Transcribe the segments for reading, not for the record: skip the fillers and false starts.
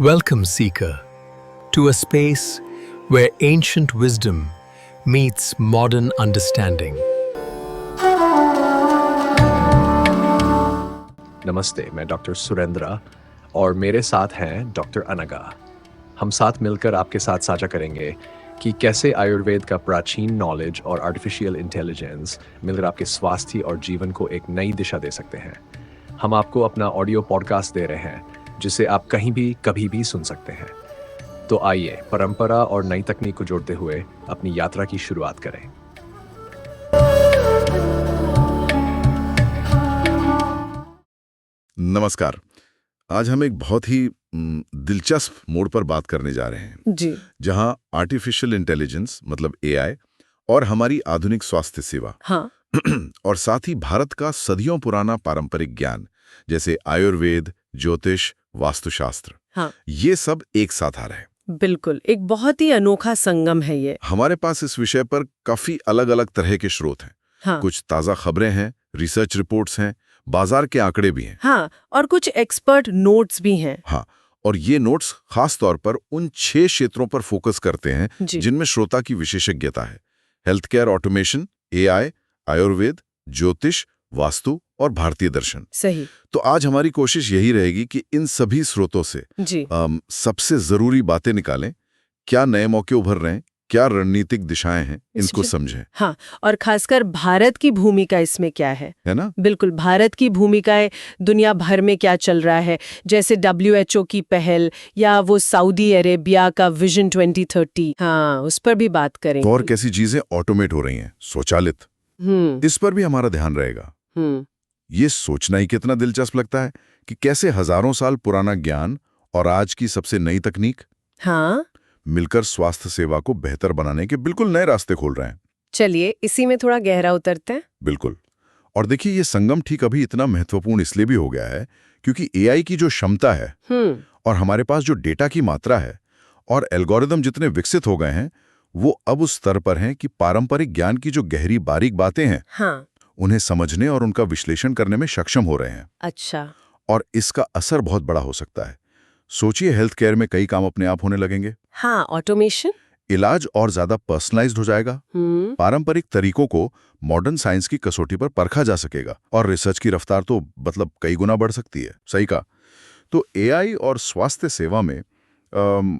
Welcome, Seeker, to a space where ancient wisdom meets modern understanding. नमस्ते, मैं doctor Surendra और मेरे साथ हैं डॉक्टर अनगा। हम साथ मिलकर आपके साथ साझा करेंगे कि कैसे आयुर्वेद का प्राचीन नॉलेज और आर्टिफिशियल इंटेलिजेंस मिलकर आपके स्वास्थ्य और जीवन को एक नई दिशा दे सकते हैं। हम आपको अपना ऑडियो पॉडकास्ट दे रहे हैं जिसे आप कहीं भी कभी भी सुन सकते हैं। तो आइए परंपरा और नई तकनीक को जोड़ते हुए अपनी यात्रा की शुरुआत करें। नमस्कार। आज हम एक बहुत ही दिलचस्प मोड़ पर बात करने जा रहे हैं जी। जहां आर्टिफिशियल इंटेलिजेंस मतलब एआई और हमारी आधुनिक स्वास्थ्य सेवा हाँ। और साथ ही भारत का सदियों पुराना पारंपरिक ज्ञान जैसे आयुर्वेद, ज्योतिष, वास्तुशास्त्र, हाँ। ये सब एक साथ आ रहे हैं। बिल्कुल, एक बहुत ही अनोखा संगम है ये। हमारे पास इस विषय पर काफी अलग अलग तरह के स्रोत हैं। हाँ। कुछ ताजा खबरें हैं, रिसर्च रिपोर्ट्स हैं, बाजार के आंकड़े भी हैं। हाँ, और कुछ एक्सपर्ट नोट्स भी हैं। हाँ, और ये नोट्स खास तौर पर उन 6 क्षेत्रों पर फोकस करते हैं जिनमें श्रोता की विशेषज्ञता है: health care automation, AI, Ayurveda, ज्योतिष, वास्तु और भारतीय दर्शन। सही। तो आज हमारी कोशिश यही रहेगी कि इन सभी स्रोतों से जी। सबसे जरूरी बातें निकालें, क्या नए मौके उभर रहे हैं, क्या रणनीतिक दिशाएं हैं, इनको समझें। हाँ, और खासकर भारत की भूमिका इसमें क्या है ना? बिल्कुल, भारत की भूमिकाएं दुनिया भर में क्या चल रहा है, जैसे WHO की पहल या वो सऊदी अरेबिया का विजन 2030। हाँ, उस पर भी बात करेंगे। और कैसी चीजें ऑटोमेट हो रही हैं, स्वचालित, इस पर भी हमारा ध्यान रहेगा। ये सोचना ही कितना दिलचस्प लगता है कि कैसे हजारों साल पुराना ज्ञान और आज की सबसे नई तकनीक हाँ मिलकर स्वास्थ्य सेवा को बेहतर बनाने के बिल्कुल नए रास्ते खोल रहे हैं। चलिए इसी में थोड़ा गहरा उतरते हैं। बिल्कुल। और देखिए, ये संगम ठीक अभी इतना महत्वपूर्ण इसलिए भी हो गया है क्योंकि एआई की जो क्षमता है और हमारे पास जो डेटा की मात्रा है और एल्गोरिदम जितने विकसित हो गए हैं, वो अब उस स्तर पर हैं कि पारंपरिक ज्ञान की जो गहरी बारीक बातें हैं, हाँ। उन्हें समझने और उनका विश्लेषण करने में सक्षम हो रहे हैं। अच्छा। और इसका असर बहुत बड़ा हो सकता है। सोचिए, हेल्थ केयर में कई काम अपने आप होने लगेंगे। हाँ, ऑटोमेशन। इलाज और ज्यादा पर्सनलाइज्ड हो जाएगा। पारंपरिक तरीकों को मॉडर्न साइंस की कसौटी पर परखा जा सकेगा और रिसर्च की रफ्तार तो मतलब कई गुना बढ़ सकती है। सही कहा। तो एआई और स्वास्थ्य सेवा में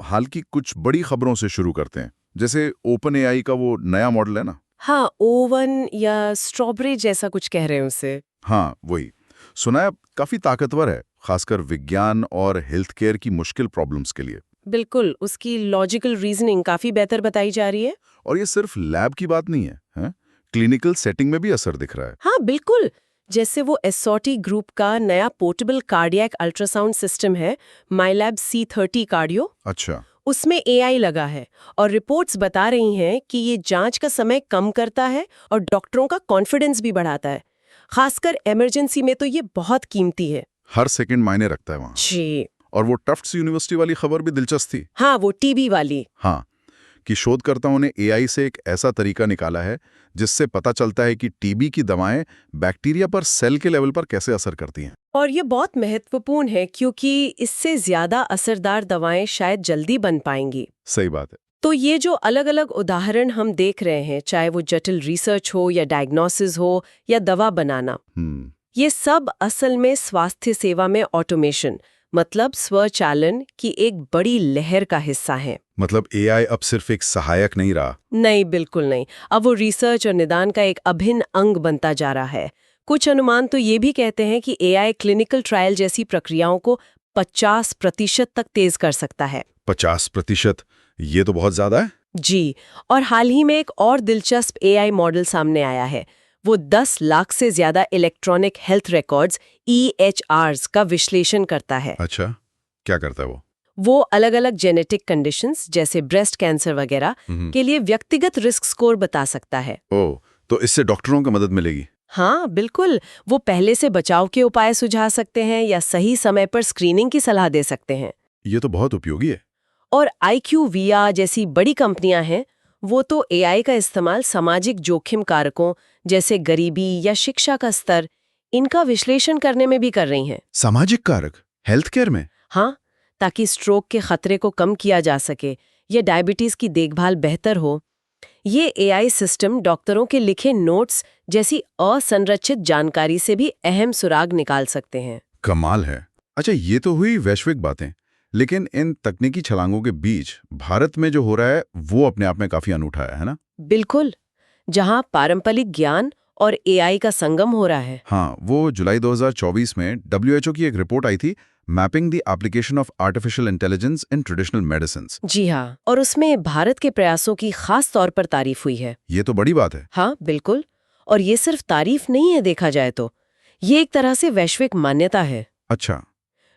हाल की कुछ बड़ी खबरों से शुरू करते हैं। जैसे ओपन एआई का वो नया मॉडल है ना। हाँ, ओवन या स्ट्रॉबेरी जैसा कुछ कह रहे हैं उसे। हाँ, वही। सुना है काफी ताकतवर है, खासकर विज्ञान और हेल्थ केयर की मुश्किल प्रॉब्लम्स के लिए। बिल्कुल, उसकी लॉजिकल रीजनिंग काफी बेहतर बताई जा रही है। और ये सिर्फ लैब की बात नहीं है, क्लिनिकल सेटिंग में भी असर दिख रहा है। हाँ बिल्कुल, जैसे वो एसओटी ग्रुप का नया पोर्टेबल कार्डियक अल्ट्रासाउंड सिस्टम है, माइलैब C30 कार्डियो। अच्छा। उसमें एआई लगा है और रिपोर्ट्स बता रही हैं कि ये जांच का समय कम करता है और डॉक्टरों का कॉन्फिडेंस भी बढ़ाता है। खासकर इमरजेंसी में तो ये बहुत कीमती है। हर सेकंड मायने रखता है वहाँ। जी। और वो टफ्ट्स यूनिवर्सिटी वाली खबर भी दिलचस्प थी। हाँ, वो टीबी वाली। हाँ, कि शोधकर्ताओं ने एआई से एक ऐसा तरीका निकाला है जिससे पता चलता है कि टीबी की दवाएं बैक्टीरिया पर सेल के लेवल पर कैसे असर करती हैं। और ये बहुत महत्वपूर्ण है क्योंकि इससे ज्यादा असरदार दवाएं शायद जल्दी बन पाएंगी। सही बात है। तो ये जो अलग अलग उदाहरण हम देख रहे हैं, चाहे वो जटिल रिसर्च हो या डायग्नोसिस हो या दवा बनाना, ये सब असल में स्वास्थ्य सेवा में ऑटोमेशन मतलब स्वचालन की एक बड़ी लहर का हिस्सा है। मतलब एआई अब सिर्फ एक सहायक नहीं रहा। नहीं, बिल्कुल नहीं। अब वो रिसर्च और निदान का एक अभिन्न अंग बनता जा रहा है। कुछ अनुमान तो ये भी कहते हैं कि एआई क्लिनिकल ट्रायल जैसी प्रक्रियाओं को 50% तक तेज कर सकता है। 50%? ये तो बहुत ज्यादा है। जी, और हाल ही में एक और दिलचस्प एआई मॉडल सामने आया है। वो 10 लाख से ज्यादा इलेक्ट्रॉनिक हेल्थ रिकॉर्ड्स EHRs का विश्लेषण करता है। अच्छा, क्या करता है वो? वो अलग-अलग जेनेटिक कंडीशंस जैसे ब्रेस्ट कैंसर वगैरह के लिए व्यक्तिगत रिस्क स्कोर बता सकता है। ओह, तो इससे डॉक्टरों को मदद मिलेगी। हाँ बिल्कुल, वो पहले से बचाव के उपाय सुझा सकते हैं या सही समय पर स्क्रीनिंग की सलाह दे सकते हैं। ये तो बहुत उपयोगी है। और IQVIA जैसी बड़ी कंपनियां हैं, वो तो एआई का इस्तेमाल सामाजिक जोखिम कारकों जैसे गरीबी या शिक्षा का स्तर, इनका विश्लेषण करने में भी कर रही हैं। सामाजिक कारक हेल्थ केयर में? हाँ, ताकि स्ट्रोक के खतरे को कम किया जा सके या डायबिटीज की देखभाल बेहतर हो। ये एआई सिस्टम डॉक्टरों के लिखे नोट्स जैसी असंरचित जानकारी से भी अहम सुराग निकाल सकते हैं। कमाल है। अच्छा, ये तो हुई वैश्विक बातें, लेकिन इन तकनीकी छलांगों के बीच भारत में जो हो रहा है वो अपने आप में काफी अनूठा है ना? बिल्कुल, जहां पारंपरिक ज्ञान और एआई का संगम हो रहा है। हाँ, वो जुलाई 2024 में WHO की एक रिपोर्ट आई थी, mapping the application of artificial intelligence in traditional medicines. जी हाँ, और उसमें भारत के प्रयासों की खास तौर पर तारीफ हुई है। ये तो बड़ी बात है। हाँ बिल्कुल, और ये सिर्फ तारीफ नहीं है, देखा जाए तो ये एक तरह से वैश्विक मान्यता है। अच्छा।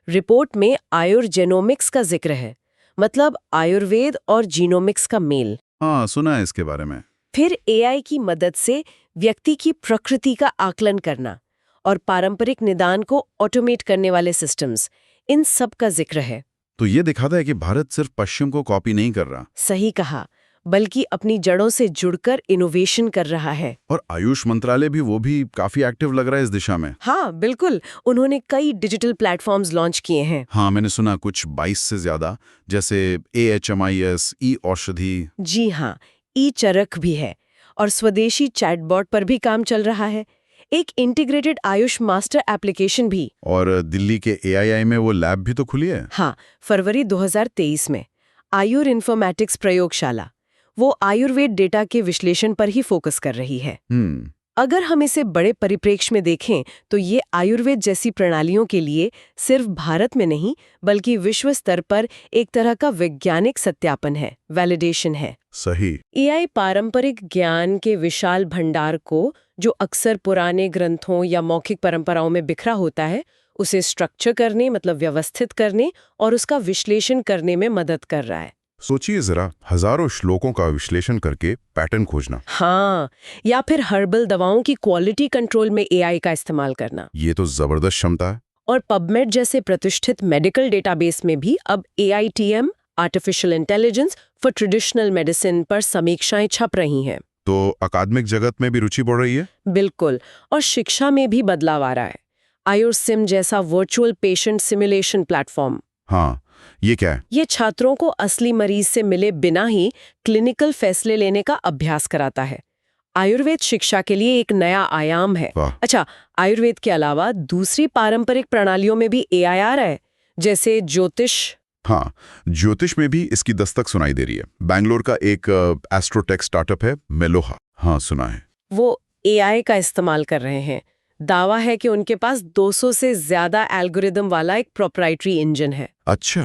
रिपोर्ट में आयुर्जेनोमिक्स का जिक्र है, मतलब आयुर्वेद और जीनोमिक्स का मेल। हाँ, सुना है इसके बारे में। फिर एआई की मदद से व्यक्ति की प्रकृति का आकलन करना और पारंपरिक निदान को ऑटोमेट करने वाले सिस्टम्स, इन सब का जिक्र है। तो ये दिखाता है कि भारत सिर्फ पश्चिम को कॉपी नहीं कर रहा। सही कहा, बल्कि अपनी जड़ों से जुड़कर इनोवेशन कर रहा है। और आयुष मंत्रालय भी वो भी काफी एक्टिव लग रहा है इस दिशा में। हाँ बिल्कुल, उन्होंने कई डिजिटल प्लेटफॉर्म्स लॉन्च किए हैं। हाँ, मैंने सुना कुछ 22 से ज्यादा, जैसे AHMIS, ई औषधि। जी हाँ, ई चरक भी है, और स्वदेशी चैटबॉट पर भी काम चल रहा है। एक इंटीग्रेटेड आयुष मास्टर एप्लीकेशन भी। और दिल्ली के AII में वो लैब भी तो खुली है। हाँ, फरवरी 2023 में आयुर इन्फॉर्मेटिक्स प्रयोगशाला, वो आयुर्वेद डेटा के विश्लेषण पर ही फोकस कर रही है। अगर हम इसे बड़े परिप्रेक्ष्य में देखें तो ये आयुर्वेद जैसी प्रणालियों के लिए सिर्फ भारत में नहीं बल्कि विश्व स्तर पर एक तरह का वैज्ञानिक सत्यापन है, वैलिडेशन है। सही। एआई पारंपरिक ज्ञान के विशाल भंडार को, जो अक्सर पुराने ग्रंथों या मौखिक परंपराओं में बिखरा होता है, उसे स्ट्रक्चर करने, मतलब व्यवस्थित करने और उसका विश्लेषण करने में मदद कर रहा है। सोचिए जरा, हजारों श्लोकों का विश्लेषण करके पैटर्न खोजना। हाँ, या फिर हर्बल दवाओं की क्वालिटी कंट्रोल में एआई का इस्तेमाल करना। ये तो जबरदस्त क्षमता है। और पबमेड जैसे प्रतिष्ठित मेडिकल डेटाबेस में भी अब AITM, artificial intelligence for traditional medicine पर समीक्षाएं छप रही हैं। तो अकादमिक जगत में भी रुचि बढ़ रही है। बिल्कुल, और शिक्षा में भी बदलाव आ रहा है। आयुर्सिम जैसा वर्चुअल पेशेंट सिमुलेशन प्लेटफॉर्म। हाँ, ये क्या है? ये छात्रों को असली मरीज से मिले बिना ही क्लिनिकल फैसले लेने का अभ्यास कराता है। आयुर्वेद शिक्षा के लिए एक नया आयाम है। अच्छा, आयुर्वेद के अलावा दूसरी पारंपरिक प्रणालियों में भी एआई आ रहा है, जैसे ज्योतिष। हाँ, ज्योतिष में भी इसकी दस्तक सुनाई दे रही है। बैंगलोर का एक एस्ट्रोटेक स्टार्टअप है, मेलोहा। हाँ, सुना है। वो एआई का इस्तेमाल कर रहे हैं। दावा है कि उनके पास 200 से ज्यादा एल्गोरिदम वाला एक प्रोप्राइटरी इंजन है। अच्छा,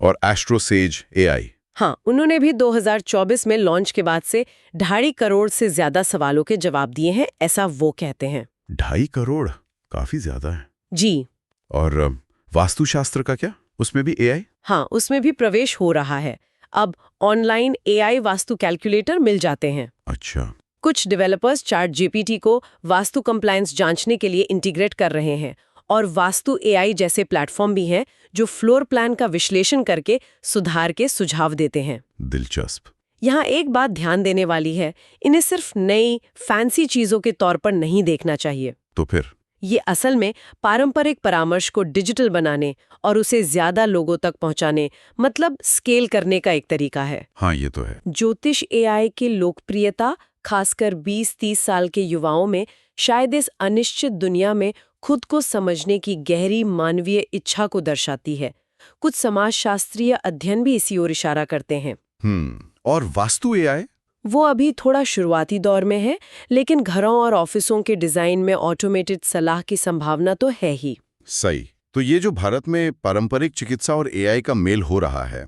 और एस्ट्रोसेज AI? हाँ, उन्होंने भी 2024 में लॉन्च के बाद से 2.5 करोड़ से ज्यादा सवालों के जवाब दिए हैं, ऐसा वो कहते हैं। 2.5 करोड़ काफी ज्यादा है जी। और वास्तुशास्त्र का क्या, उसमें भी AI? हाँ, उसमें भी प्रवेश हो रहा है। अब ऑनलाइन एआई वास्तु कैलकुलेटर मिल जाते हैं। अच्छा। कुछ डेवलपर्स ChatGPT को वास्तु कंप्लायंस जांचने के लिए इंटीग्रेट कर रहे हैं, और वास्तु एआई जैसे प्लेटफॉर्म भी हैं जो फ्लोर प्लान का विश्लेषण करके सुधार के सुझाव देते हैं। दिलचस्प। यहाँ एक बात ध्यान देने वाली है, इन्हें सिर्फ नई फैंसी चीजों के तौर पर नहीं देखना चाहिए। तो फिर ये असल में पारंपरिक परामर्श को डिजिटल बनाने और उसे ज्यादा लोगों तक पहुंचाने, मतलब स्केल करने का एक तरीका है। हाँ, ये तो है। ज्योतिष एआई की लोकप्रियता खासकर 20-30 साल के युवाओं में शायद इस अनिश्चित दुनिया में खुद को समझने की गहरी मानवीय इच्छा को दर्शाती है। कुछ समाजशास्त्रीय अध्ययन भी इसी ओर इशारा करते हैं। और वास्तु AI? वो अभी थोड़ा शुरुआती दौर में है, लेकिन घरों और ऑफिसों के डिजाइन में ऑटोमेटेड सलाह की संभावना तो है ही। सही। तो ये जो भारत में पारंपरिक चिकित्सा और AI का मेल हो रहा है,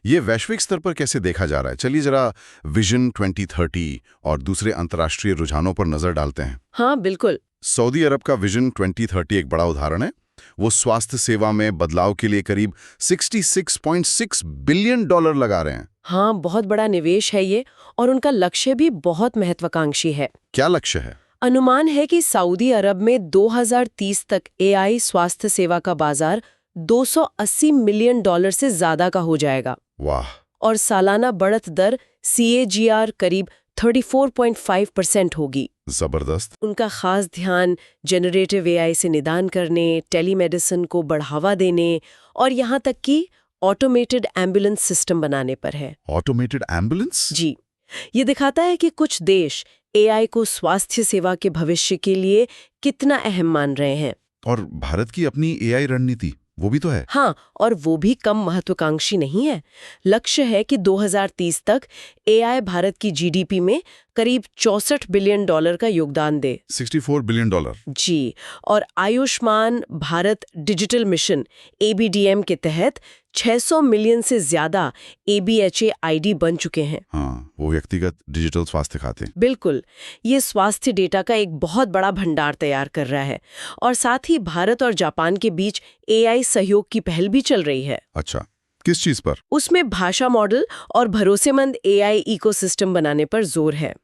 ये वैश्विक स्तर पर कैसे देखा जा रहा है? चलिए जरा विजन 2030 और दूसरे अंतर्राष्ट्रीय रुझानों पर नजर डालते हैं। हाँ बिल्कुल। सऊदी अरब का विजन 2030 एक बड़ा उदाहरण है। वो स्वास्थ्य सेवा में बदलाव के लिए करीब $66.6 बिलियन लगा रहे हैं। हाँ, बहुत बड़ा निवेश है ये, और उनका लक्ष्य भी बहुत महत्वाकांक्षी है। क्या लक्ष्य है? अनुमान है कि सऊदी अरब में 2030 तक एआई स्वास्थ्य सेवा का बाजार $280 मिलियन से ज्यादा का हो जाएगा। वाह। और सालाना बढ़त दर CAGR करीब 34.5% होगी। जबरदस्त। उनका खास ध्यान जनरेटिव एआई से निदान करने, टेलीमेडिसिन को बढ़ावा देने और यहाँ तक कि ऑटोमेटेड एम्बुलेंस सिस्टम बनाने पर है। Automated ambulance? जी, ये दिखाता है कि कुछ देश एआई को स्वास्थ्य सेवा के भविष्य के लिए कितना अहम मान रहे हैं। और भारत की अपनी एआई रणनीति वो भी तो है। हाँ, और वो भी कम महत्वाकांक्षी नहीं है। लक्ष्य है कि 2030 तक एआई भारत की जीडीपी में करीब $64 बिलियन का योगदान दे। $64 बिलियन? जी, और Ayushman Bharat digital mission ABDM के तहत 600 मिलियन से ज्यादा ABHA आईडी बन चुके हैं। हाँ, वो व्यक्तिगत डिजिटल स्वास्थ्य खाते। बिल्कुल, ये स्वास्थ्य डेटा का एक बहुत बड़ा भंडार तैयार कर रहा है और साथ ही भारत और जापान के बीच एआई सहयोग की पहल भी चल रही है। अच्छा, किस चीज पर? उसमें भाषा मॉडल और भरोसेमंद एआई इकोसिस्टम बनाने पर जोर है।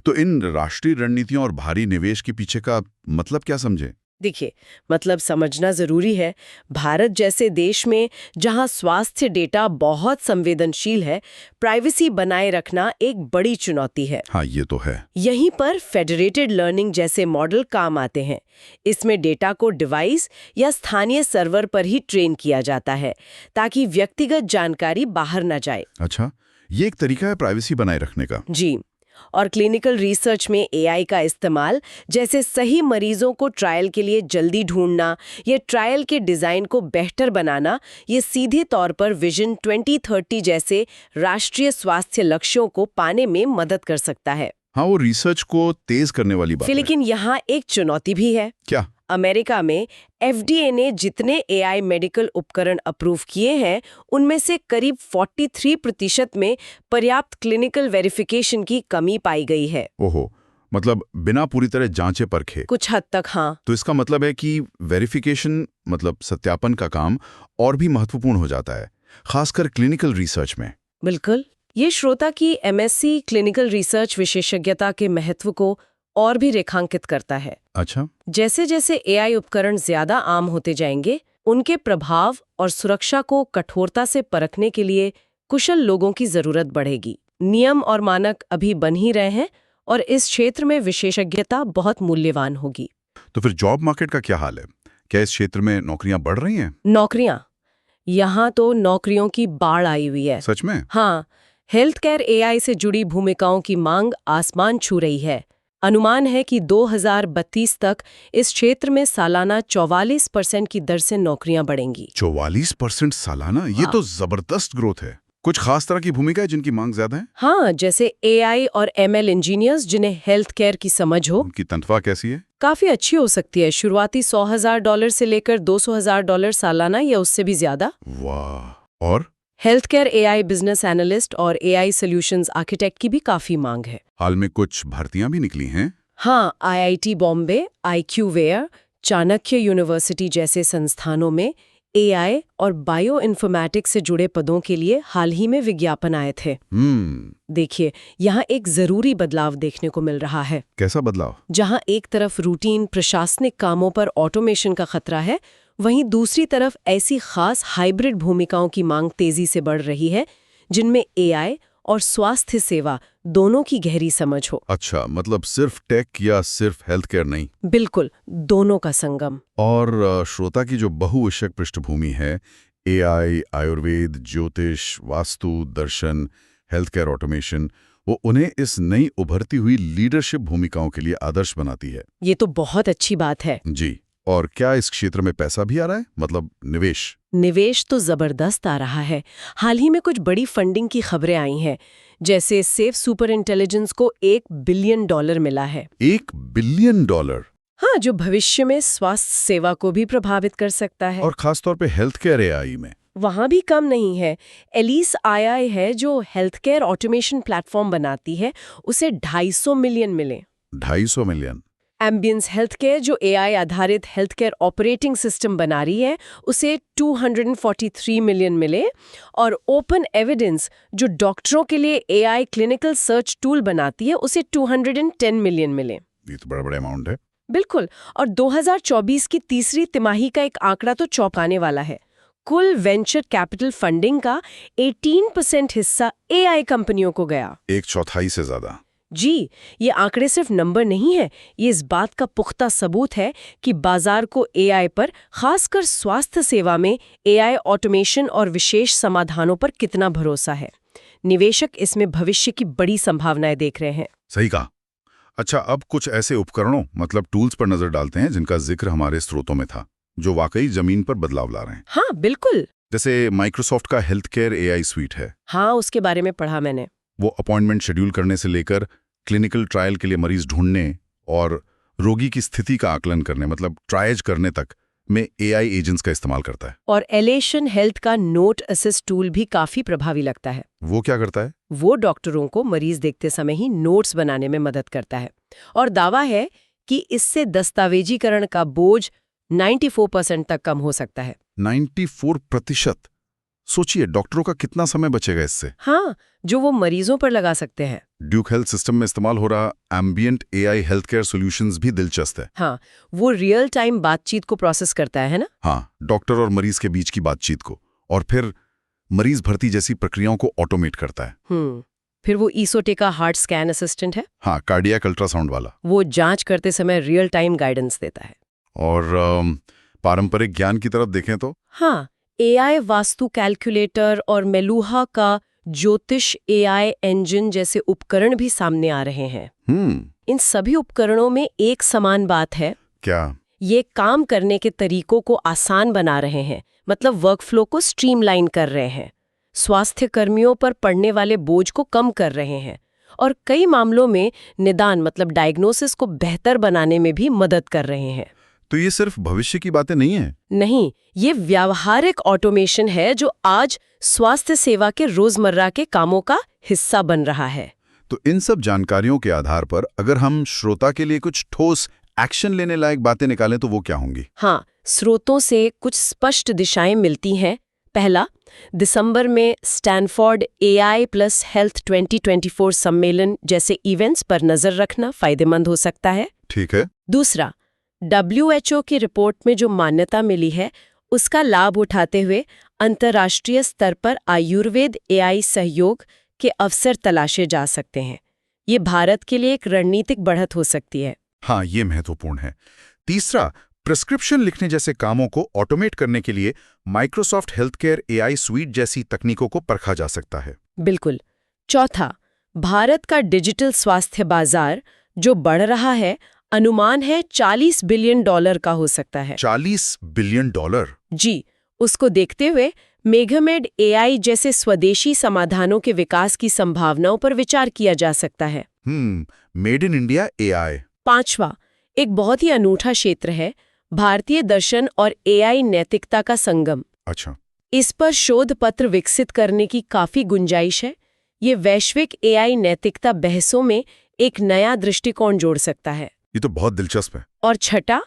तो इन राष्ट्रीय रणनीतियों और भारी निवेश के पीछे का मतलब क्या समझे? देखिए, मतलब समझना जरूरी है। भारत जैसे देश में जहां स्वास्थ्य डेटा बहुत संवेदनशील है, प्राइवेसी बनाए रखना एक बड़ी चुनौती है। हाँ, ये तो है। यहीं पर फेडरेटेड लर्निंग जैसे मॉडल काम आते हैं। इसमें डेटा को डिवाइस या स्थानीय सर्वर पर ही ट्रेन किया जाता है ताकि व्यक्तिगत जानकारी बाहर न जाए। अच्छा, ये एक तरीका है प्राइवेसी बनाए रखने का। जी, और क्लिनिकल रिसर्च में एआई का इस्तेमाल, जैसे सही मरीजों को ट्रायल के लिए जल्दी ढूंढना या ट्रायल के डिजाइन को बेहतर बनाना, ये सीधे तौर पर विजन 2030 जैसे राष्ट्रीय स्वास्थ्य लक्ष्यों को पाने में मदद कर सकता है। हाँ, वो रिसर्च को तेज करने वाली बात है। लेकिन यहाँ एक चुनौती भी है। क्या? अमेरिका में FDA ने जितने एआई मेडिकल उपकरण अप्रूव किए हैं, उनमें से करीब 43% में पर्याप्त क्लिनिकल वेरिफिकेशन की कमी पाई गई है। ओहो, मतलब बिना पूरी तरह जांचे परखे। कुछ हद तक हाँ। तो इसका मतलब है कि वेरिफिकेशन मतलब सत्यापन का काम और भी महत्वपूर्ण हो जाता है, खासकर क्लिनिकल रिसर्च में। बिल्कुल, ये श्रोता की MSc क्लिनिकल रिसर्च विशेषज्ञता के महत्व को और भी रेखांकित करता है। अच्छा, जैसे जैसे एआई उपकरण ज्यादा आम होते जाएंगे, उनके प्रभाव और सुरक्षा को कठोरता से परखने के लिए कुशल लोगों की जरूरत बढ़ेगी। नियम और मानक अभी बन ही रहे हैं और इस क्षेत्र में विशेषज्ञता बहुत मूल्यवान होगी। तो फिर जॉब मार्केट का क्या हाल है? क्या इस क्षेत्र में नौकरियां बढ़ रही हैं? नौकरियां, यहाँ तो नौकरियों की बाढ़ आई हुई है। सच में? हाँ, हेल्थ केयर एआई से जुड़ी भूमिकाओं की मांग आसमान छू रही है। अनुमान है कि 2032 तक इस क्षेत्र में सालाना 44% की दर से नौकरियां बढ़ेंगी। 44% सालाना? ये तो जबरदस्त ग्रोथ है। कुछ खास तरह की भूमिका है जिनकी मांग ज्यादा है? हाँ, जैसे एआई और ML इंजीनियर्स जिन्हें हेल्थ केयर की समझ हो। उनकी तनख्वाह कैसी है? काफी अच्छी हो सकती है, शुरुआती $100,000 से लेकर $200,000 सालाना या उससे भी ज्यादा। वाह। और health care AI business analyst और एआई सॉल्यूशंस आर्किटेक्ट की भी काफी मांग है। हाल में कुछ भर्तियां भी निकली हैं। हाँ, IIT Bombay, IQVare, Chanakya university जैसे संस्थानों में एआई और बायो इन्फॉर्मेटिक्स से जुड़े पदों के लिए हाल ही में विज्ञापन आए थे। देखिए, यहाँ एक जरूरी बदलाव देखने को मिल रहा है। कैसा बदलाव? जहाँ एक तरफ रूटीन प्रशासनिक कामों पर ऑटोमेशन का खतरा है, वहीं दूसरी तरफ ऐसी खास हाइब्रिड भूमिकाओं की मांग तेजी से बढ़ रही है जिनमें एआई और स्वास्थ्य सेवा दोनों की गहरी समझ हो। अच्छा, मतलब सिर्फ टेक या सिर्फ हेल्थ केयर नहीं? बिल्कुल, दोनों का संगम। और श्रोता की जो बहुविषयक पृष्ठभूमि है, एआई, आयुर्वेद, ज्योतिष, वास्तु, दर्शन, हेल्थ केयर ऑटोमेशन, वो उन्हें इस नई उभरती हुई लीडरशिप भूमिकाओं के लिए आदर्श बनाती है। ये तो बहुत अच्छी बात है। जी, और क्या इस क्षेत्र में पैसा भी आ रहा है? मतलब निवेश? निवेश तो जबरदस्त आ रहा है। हाल ही में कुछ बड़ी फंडिंग की खबरें आई हैं, जैसे सेफ सुपर इंटेलिजेंस को $1 बिलियन मिला है। $1 बिलियन? हाँ, जो भविष्य में स्वास्थ्य सेवा को भी प्रभावित कर सकता है। और खासतौर पे हेल्थ केयर एआई में वहाँ भी कम नहीं है। एलिस AI है जो हेल्थ केयर ऑटोमेशन प्लेटफॉर्म बनाती है, उसे 250 मिलियन मिले। 250 मिलियन? एम्बियंस हेल्थ केयर जो AI आधारित हेल्थ केयर ऑपरेटिंग सिस्टम बना रही है, उसे 243 मिलियन मिले। और ओपन एविडेंस जो डॉक्टरों के लिए AI क्लिनिकल सर्च टूल बनाती है, उसे 210 मिलियन मिले। ये तो बड़ा अमाउंट है। बिल्कुल, और 2024 की तीसरी तिमाही का एक आंकड़ा तो चौंकाने वाला है। कुल वेंचर कैपिटल फंडिंग का 18% हिस्सा AI कंपनियों को गया। 1/4 से ज्यादा। जी, ये आंकड़े सिर्फ नंबर नहीं है, ये इस बात का पुख्ता सबूत है कि बाजार को एआई पर, खासकर स्वास्थ्य सेवा में एआई ऑटोमेशन और विशेष समाधानों पर कितना भरोसा है। निवेशक इसमें भविष्य की बड़ी संभावनाएं देख रहे हैं। सही कहा। अच्छा, अब कुछ ऐसे उपकरणों मतलब टूल्स पर नजर डालते हैं जिनका जिक्र हमारे स्रोतों में था, जो वाकई जमीन पर बदलाव ला रहे हैं। हाँ, बिल्कुल। जैसे माइक्रोसॉफ्ट का हेल्थ केयर एआई स्वीट है। हाँ, उसके बारे में पढ़ा मैंने। वो अपॉइंटमेंट शेड्यूल करने से लेकर क्लिनिकल ट्रायल के लिए मरीज ढूंढने और रोगी की स्थिति का आकलन करने मतलब ट्रायज करने तक में एआई एजेंट्स का इस्तेमाल करता है। और एलेशन हेल्थ का नोट असिस्ट टूल भी काफी प्रभावी लगता है। वो क्या करता है? वो डॉक्टरों को मरीज देखते समय ही नोट्स बनाने में मदद करता है और दावा है कि इससे दस्तावेजीकरण का बोझ 94% तक कम हो सकता है। 94%? सोचिए, डॉक्टरों का कितना समय बचेगा इससे। हाँ, जो वो मरीजों पर लगा सकते हैं। ड्यूक हेल्थ सिस्टम में इस्तेमाल हो रहा ambient AI health care solutions भी दिलचस्प है। हाँ, वो रियल टाइम बातचीत को प्रोसेस करता है ना? हाँ, डॉक्टर और मरीज के बीच की बातचीत को, और फिर मरीज भर्ती जैसी प्रक्रियाओं को ऑटोमेट करता है। फिर वो ईसोटे का हार्ट स्कैन असिस्टेंट है। हाँ, कार्डियक अल्ट्रासाउंड वाला। वो जांच करते समय रियल टाइम गाइडेंस देता है। और पारंपरिक ज्ञान की तरफ देखें तो हाँ, एआई वास्तु कैलकुलेटर और मेलुहा का ज्योतिष एआई इंजन जैसे उपकरण भी सामने आ रहे हैं। इन सभी उपकरणों में एक समान बात है। क्या? ये काम करने के तरीकों को आसान बना रहे हैं, मतलब वर्कफ्लो को स्ट्रीमलाइन कर रहे हैं, स्वास्थ्य कर्मियों पर पड़ने वाले बोझ को कम कर रहे हैं और कई मामलों में निदान मतलब डायग्नोसिस को बेहतर बनाने में भी मदद कर रहे हैं। तो ये सिर्फ भविष्य की बातें नहीं है? नहीं, ये व्यावहारिक ऑटोमेशन है जो आज स्वास्थ्य सेवा के रोजमर्रा के कामों का हिस्सा बन रहा है। तो इन सब जानकारियों के आधार पर अगर हम श्रोता के लिए कुछ ठोस एक्शन लेने लायक बातें निकालें तो वो क्या होंगी? हाँ, स्रोतों से कुछ स्पष्ट दिशाएं मिलती हैं। पहला, दिसंबर में स्टैनफोर्ड एआई प्लस हेल्थ 2024 सम्मेलन जैसे इवेंट्स पर नजर रखना फायदेमंद हो सकता है। ठीक है। दूसरा, WHO की रिपोर्ट में जो मान्यता मिली है उसका लाभ उठाते हुए अंतर्राष्ट्रीय स्तर पर आयुर्वेद एआई सहयोग के अवसर तलाशे जा सकते हैं। ये भारत के लिए एक रणनीतिक बढ़त हो सकती है। हाँ, ये महत्वपूर्ण है। तीसरा, प्रिस्क्रिप्शन लिखने जैसे कामों को ऑटोमेट करने के लिए Microsoft health care AI sweet जैसी तकनीकों को परखा जा सकता है। बिल्कुल। चौथा, भारत का डिजिटल स्वास्थ्य बाजार जो बढ़ रहा है, अनुमान है $40 बिलियन का हो सकता है। $40 बिलियन? जी, उसको देखते हुए मेघमेड एआई जैसे स्वदेशी समाधानों के विकास की संभावनाओं पर विचार किया जा सकता है। Made in India AI. पांचवा, एक बहुत ही अनूठा क्षेत्र है, भारतीय दर्शन और एआई नैतिकता का संगम। अच्छा। इस पर शोध पत्र विकसित करने की काफी गुंजाइश है। ये वैश्विक एआई नैतिकता बहसों में एक नया दृष्टिकोण जोड़ सकता है। ये तो बहुत दिलचस्प है। और छठा,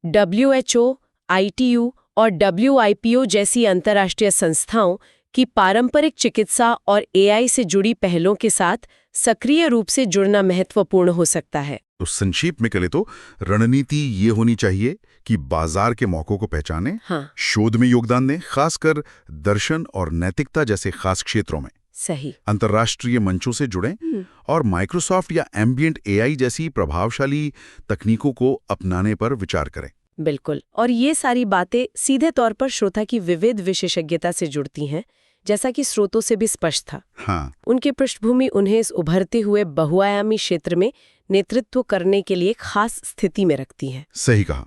WHO, ITU और WIPO जैसी अंतर्राष्ट्रीय संस्थाओं की पारंपरिक चिकित्सा और एआई से जुड़ी पहलों के साथ सक्रिय रूप से जुड़ना महत्वपूर्ण हो सकता है। तो संक्षेप में करें तो रणनीति ये होनी चाहिए कि बाजार के मौकों को पहचानें, हाँ, शोध में योगदान दें, खासकर दर्शन और नैतिकता जैसे खास क्षेत्रों में, सही, अंतर्राष्ट्रीय मंचों से जुड़ें और माइक्रोसॉफ्ट या एम्बिएंट एआई जैसी प्रभावशाली तकनीकों को अपनाने पर विचार करें। बिल्कुल। और ये सारी बातें सीधे तौर पर श्रोता की विविध विशेषज्ञता से जुड़ती हैं, जैसा कि स्रोतों से भी स्पष्ट था। हाँ। उनकी पृष्ठभूमि उन्हें इस उभरते हुए बहुआयामी क्षेत्र में नेतृत्व करने के लिए खास स्थिति में रखती है। सही कहा।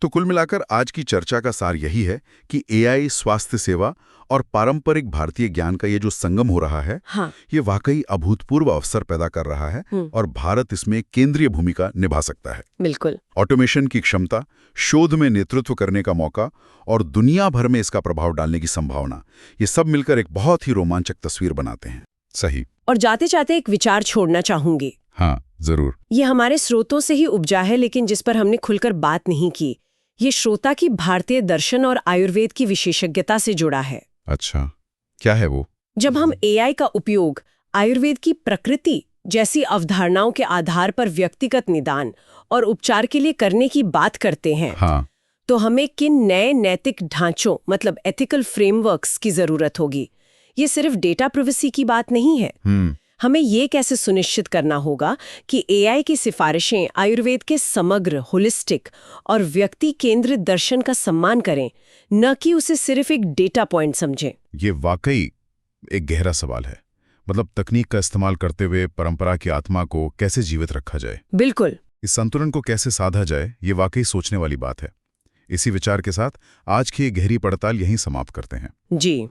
तो कुल मिलाकर आज की चर्चा का सार यही है कि एआई स्वास्थ्य सेवा और पारंपरिक भारतीय ज्ञान का ये जो संगम हो रहा है, हाँ, ये वाकई अभूतपूर्व अवसर पैदा कर रहा है और भारत इसमें केंद्रीय भूमिका निभा सकता है। बिल्कुल। ऑटोमेशन की क्षमता, शोध में नेतृत्व करने का मौका और दुनिया भर में इसका प्रभाव डालने की संभावना, ये सब मिलकर एक बहुत ही रोमांचक तस्वीर बनाते हैं। सही। और जाते जाते एक विचार छोड़ना चाहूंगी। हाँ, जरूर। ये हमारे स्रोतों से ही उपजा है, लेकिन जिस पर हमने खुलकर बात नहीं की। ये श्रोता की भारतीय दर्शन और आयुर्वेद की विशेषज्ञता से जुड़ा है। अच्छा, क्या है वो? जब हम एआई का उपयोग आयुर्वेद की प्रकृति जैसी अवधारणाओं के आधार पर व्यक्तिगत निदान और उपचार के लिए करने की बात करते हैं, हाँ, तो हमें किन नए नैतिक ढांचों मतलब एथिकल फ्रेमवर्क्स की जरूरत होगी। ये सिर्फ डेटा प्राइवेसी की बात नहीं है। हमें ये कैसे सुनिश्चित करना होगा कि एआई की सिफारिशें आयुर्वेद के समग्र, होलिस्टिक और व्यक्ति केंद्रित दर्शन का सम्मान करें, न कि उसे सिर्फ एक डेटा पॉइंट समझें? ये वाकई एक गहरा सवाल है। मतलब तकनीक का इस्तेमाल करते हुए परंपरा की आत्मा को कैसे जीवित रखा जाए, बिल्कुल। इस संतुलन को कैसे साधा जाए, ये वाकई सोचने वाली बात है। इसी विचार के साथ आज की ये गहरी पड़ताल यहीं समाप्त करते हैं। जी।